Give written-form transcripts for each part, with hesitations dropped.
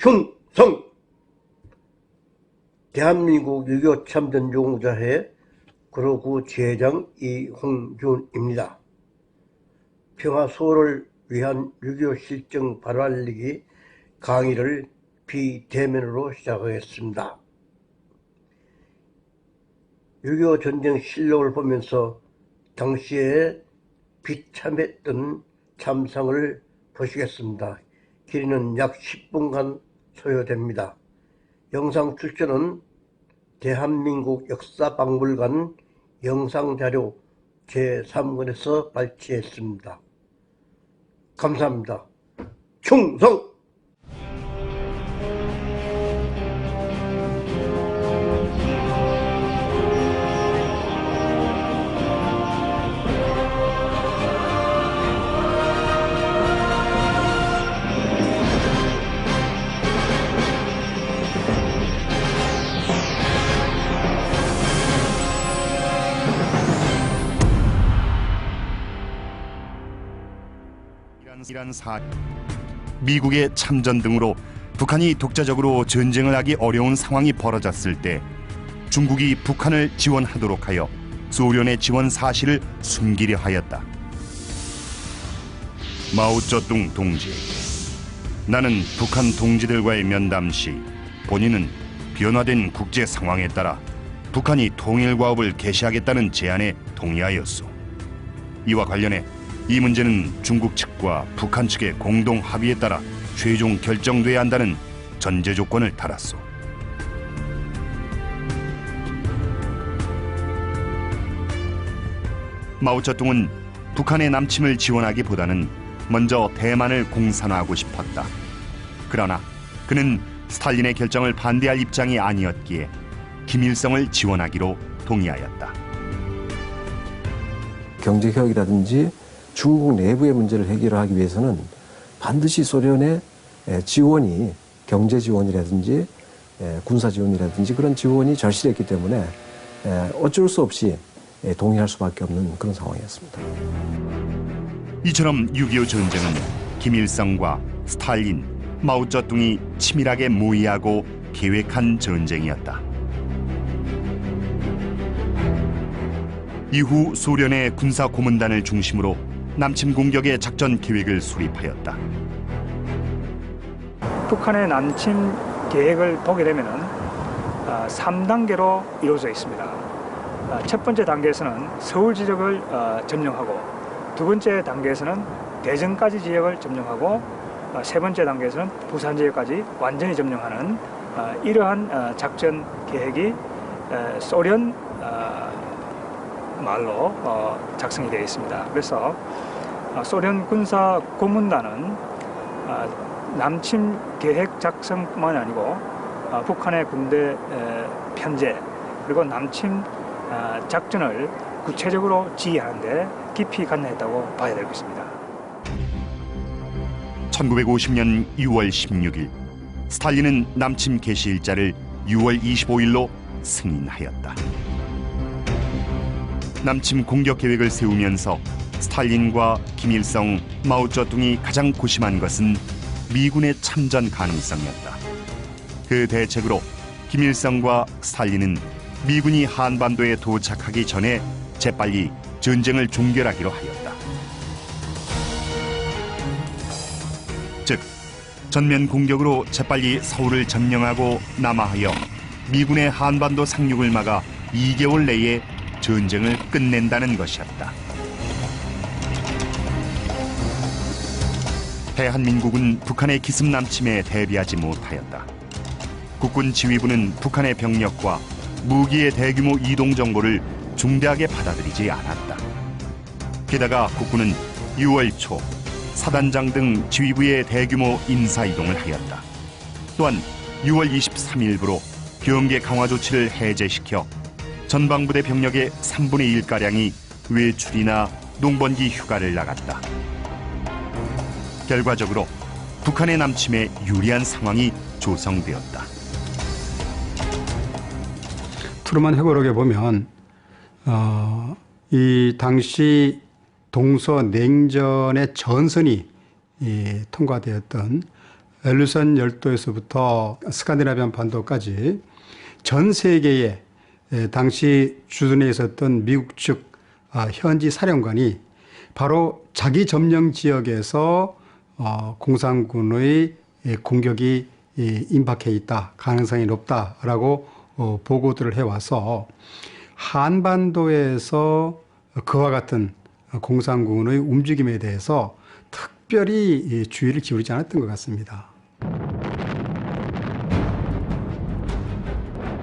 충성! 대한민국 6.25 참전 용자회 구로구 지회장 이홍준입니다. 평화 수호를 위한 6.25 실정 발활리기 강의를 비대면으로 시작하겠습니다. 6.25 전쟁 실록을 보면서 당시에 비참했던 참상을 보시겠습니다. 길이는 약 10분간 소요됩니다. 영상 출처는 대한민국 역사박물관 영상자료 제3권에서 발췌했습니다. 감사합니다. 충성! 미국의 참전 등으로 북한이 독자적으로 전쟁을 하기 어려운 상황이 벌어졌을 때 중국이 북한을 지원하도록 하여 소련의 지원 사실을 숨기려 하였다. 마오쩌둥 동지, 나는 북한 동지들과의 면담 시 본인은 변화된 국제 상황에 따라 북한이 통일과업을 개시하겠다는 제안에 동의하였소. 이와 관련해 이 문제는 중국 측과 북한 측의 공동 합의에 따라 최종 결정돼야 한다는 전제 조건을 달았소. 마오쩌둥은 북한의 남침을 지원하기보다는 먼저 대만을 공산화하고 싶었다. 그러나 그는 스탈린의 결정을 반대할 입장이 아니었기에 김일성을 지원하기로 동의하였다. 경제개혁이라든지 중국 내부의 문제를 해결하기 위해서는 반드시 소련의 지원이 경제 지원이라든지 군사 지원이라든지 그런 지원이 절실했기 때문에 어쩔 수 없이 동의할 수밖에 없는 그런 상황이었습니다. 이처럼 6.25 전쟁은 김일성과 스탈린, 마오쩌둥이 치밀하게 모의하고 계획한 전쟁이었다. 이후 소련의 군사 고문단을 중심으로 남침 공격의 작전 계획을 수립하였다. 북한의 남침 계획을 보게 되면은 3단계로 이루어져 있습니다. 첫 번째 단계에서는 서울 지역을 점령하고, 두 번째 단계에서는 대전까지 지역을 점령하고, 세 번째 단계에서는 부산 지역까지 완전히 점령하는 이러한 작전 계획이 소련 말로 작성이 되어 있습니다. 그래서 소련 군사 고문단은 남침 계획 작성뿐만 아니고 북한의 군대 편제 그리고 남침 작전을 구체적으로 지휘하는 데 깊이 관여했다고 봐야 되겠습니다. 1950년 6월 16일 스탈린은 남침 개시 일자를 6월 25일로 승인하였다. 남침 공격 계획을 세우면서 스탈린과 김일성, 마오쩌둥이 가장 고심한 것은 미군의 참전 가능성이었다. 그 대책으로 김일성과 스탈린은 미군이 한반도에 도착하기 전에 재빨리 전쟁을 종결하기로 하였다. 즉, 전면 공격으로 재빨리 서울을 점령하고 남하하여 미군의 한반도 상륙을 막아 2개월 내에 전쟁을 끝낸다는 것이었다. 대한민국은 북한의 기습 남침에 대비하지 못하였다. 국군 지휘부는 북한의 병력과 무기의 대규모 이동 정보를 중대하게 받아들이지 않았다. 게다가 국군은 6월 초 사단장 등 지휘부의 대규모 인사 이동을 하였다. 또한 6월 23일부로 경계 강화 조치를 해제시켜 전방부대 병력의 3분의 1가량이 외출이나 농번기 휴가를 나갔다. 결과적으로 북한의 남침에 유리한 상황이 조성되었다. 트루만 회고록에 보면 이 당시 동서냉전의 전선이 통과되었던 루선 열도에서부터 스칸디나비안 반도까지 전 세계에 당시 주둔해 있었던 미국 측 현지 사령관이 바로 자기 점령 지역에서 공산군의 공격이 임박해 있다, 가능성이 높다라고 보고들을 해와서 한반도에서 그와 같은 공산군의 움직임에 대해서 특별히 주의를 기울이지 않았던 것 같습니다.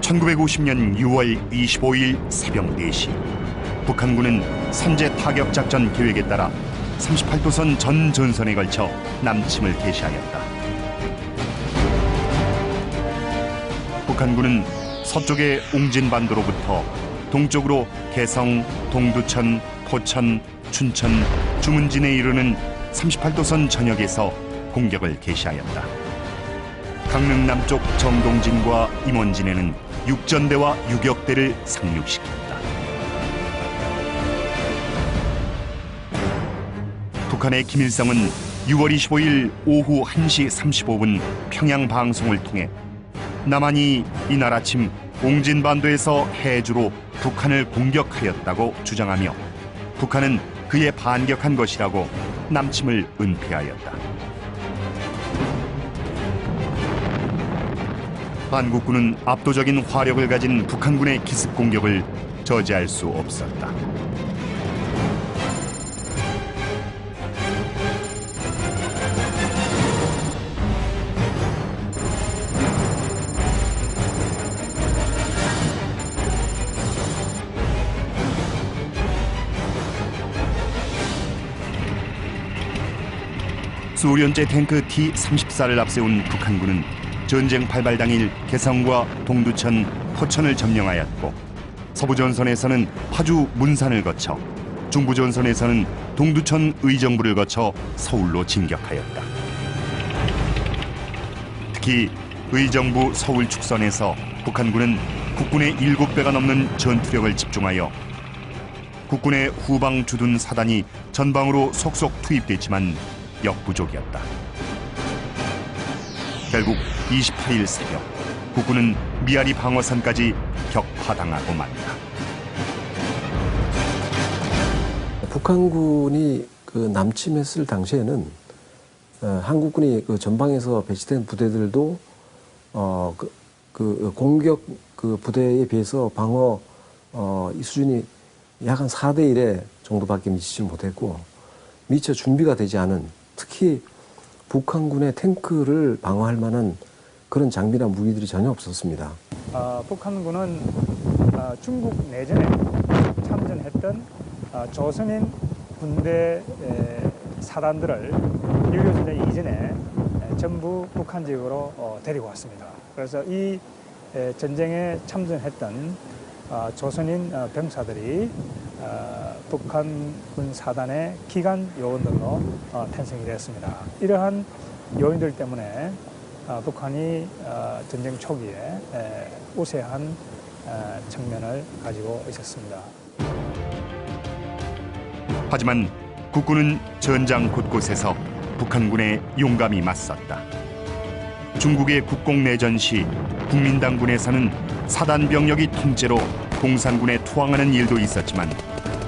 1950년 6월 25일 새벽 4시 북한군은 선제 타격 작전 계획에 따라 38도선 전 전선에 걸쳐 남침을 개시하였다. 북한군은 서쪽의 웅진반도로부터 동쪽으로 개성, 동두천, 포천, 춘천, 주문진에 이르는 38도선 전역에서 공격을 개시하였다. 강릉 남쪽 정동진과 임원진에는 육전대와 유격대를 상륙시켰다. 북한의 김일성은 6월 25일 오후 1시 35분 평양 방송을 통해 남한이 이날 아침 옹진반도에서 해주로 북한을 공격하였다고 주장하며 북한은 그에 반격한 것이라고 남침을 은폐하였다. 한국군은 압도적인 화력을 가진 북한군의 기습 공격을 저지할 수 없었다. 수련제 탱크 T-34를 앞세운 북한군은 전쟁 발발 당일 개성과 동두천, 포천을 점령하였고 서부전선에서는 파주, 문산을 거쳐 중부전선에서는 동두천, 의정부를 거쳐 서울로 진격하였다. 특히 의정부, 서울 축선에서 북한군은 국군의 7배가 넘는 전투력을 집중하여 국군의 후방 주둔 사단이 전방으로 속속 투입됐지만 역부족이었다. 결국 28일 새벽 국군은 미아리 방어선까지 격파당하고 말다. 북한군이 그 남침했을 당시에는 한국군이 그 전방에서 배치된 부대들도 그 공격 그 부대에 비해서 방어 이 수준이 약 한 4대 1에 정도밖에 미치지 못했고 미처 준비가 되지 않은 특히 북한군의 탱크를 방어할 만한 그런 장비나 무기들이 전혀 없었습니다. 북한군은 중국 내전에 참전했던 조선인 군대 사단들을 6.25 전쟁 이전에 전부 북한 지역으로 데리고 왔습니다. 그래서 이 전쟁에 참전했던 조선인 병사들이 북한군 사단의 기관 요원들로 탄생이 되었습니다. 이러한 요인들 때문에 북한이 전쟁 초기에 우세한 측면을 가지고 있었습니다. 하지만 국군은 전장 곳곳에서 북한군에 용감히 맞섰다. 중국의 국공내전 시 국민당군에서는 사단 병력이 통째로 공산군에 투항하는 일도 있었지만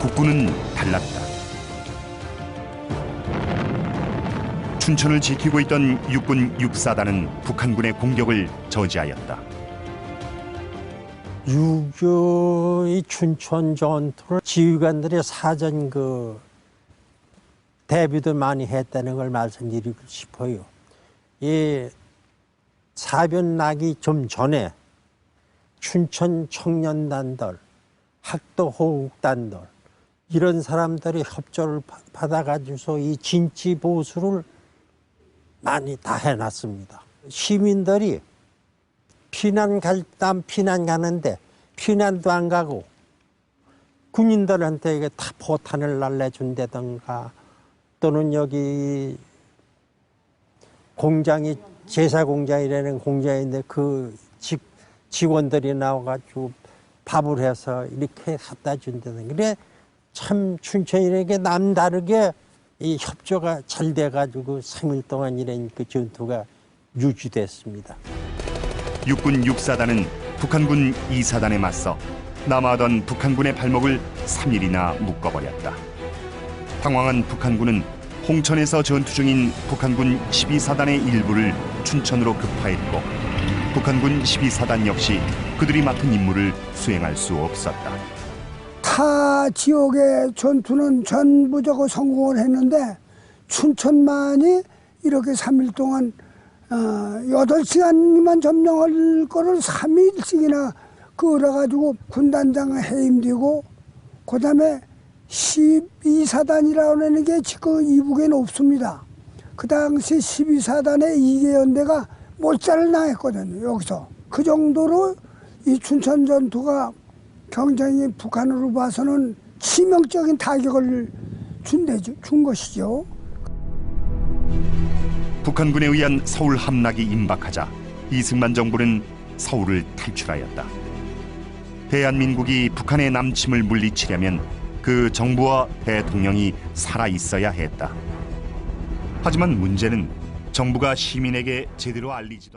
국군은 달랐다. 춘천을 지키고 있던 육군 6사단은 북한군의 공격을 저지하였다. 6.25의 춘천 전투를 지휘관들의 사전 대비도 많이 했다는 걸 말씀드리고 싶어요. 이 사변 나기 좀 전에 춘천 청년단들, 학도호국단들 이런 사람들이 협조를 받아가지고서 이 진지 보수를 많이 다 해놨습니다. 시민들이 피난 가는데 피난도 안 가고 군인들한테 이게 다 포탄을 날려준다든가 또는 여기 공장이 제사공장이라는 공장인데 그 직원들이 나와가지고 밥을 해서 이렇게 갖다 준다든가 그래 참 춘천인에게 남다르게 이 협조가 잘 돼가지고 3일 동안 이런 그 전투가 유지됐습니다. 육군 6사단은 북한군 2사단에 맞서 남하하던 북한군의 발목을 3일이나 묶어버렸다. 당황한 북한군은 홍천에서 전투 중인 북한군 12사단의 일부를 춘천으로 급파했고 북한군 12사단 역시 그들이 맡은 임무를 수행할 수 없었다. 타 지역의 전투는 전부적으로 성공을 했는데 춘천만이 이렇게 3일 동안 8시간이면 점령할 거를 3일씩이나 끌어가지고 군단장 해임되고 그다음에 12사단이라고 하는 게 지금 이북에는 없습니다. 그 당시 12사단의 2개 연대가 몰살을 당했거든요. 여기서. 그 정도로 이 춘천 전투가 굉장히 북한으로 봐서는 치명적인 타격을 준 것이죠. 북한군에 의한 서울 함락이 임박하자 이승만 정부는 서울을 탈출하였다. 대한민국이 북한의 남침을 물리치려면 그 정부와 대통령이 살아있어야 했다. 하지만 문제는 정부가 시민에게 제대로 알리지도 않